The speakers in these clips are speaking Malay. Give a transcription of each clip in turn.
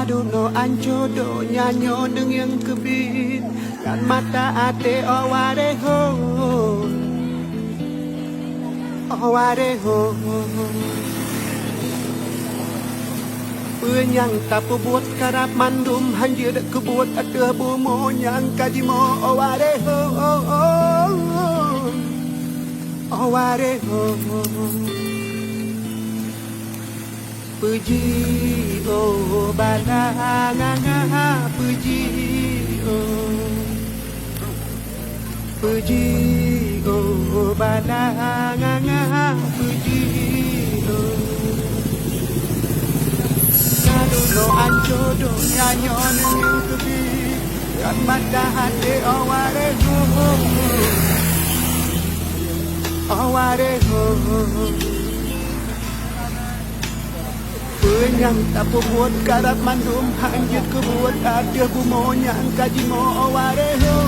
Kaduno ang jodo nyanyo dengan kebit kan mata ate owareho Yang tak buat karap mandum hanya dak kebuat ada bumo yang kadimo owareho Puji oh balanga puji oh balanga puji Kaduno anjodo nyanyo neng kebi kan mata hati owareho Yang tak buat karap mandum hanyut kebuat ada bumo yang kajimo owareho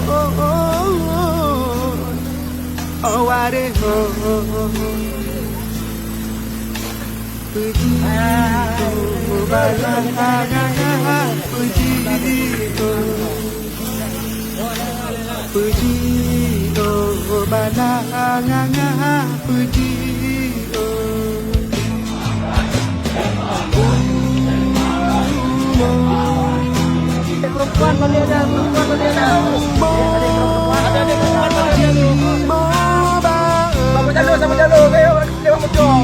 Puji oh balanga puji oh balanga puji Perempuan balik dah, perempuan balik dah. Ada perempuan balik dah. Sama jalur, lewat motor.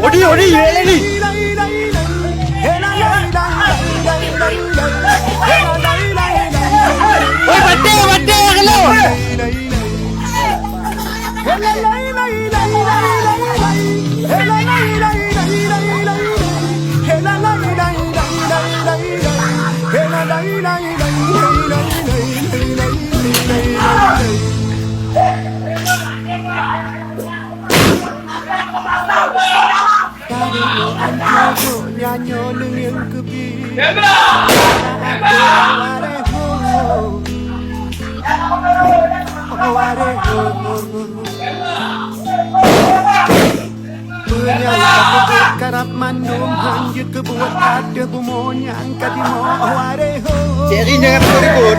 Odi ye ni. Oi bate hello. Nyanyo dengan kebi Karap mandum hanyut kebuat ada bumo yang kadimo owareho Jerry jangan ikut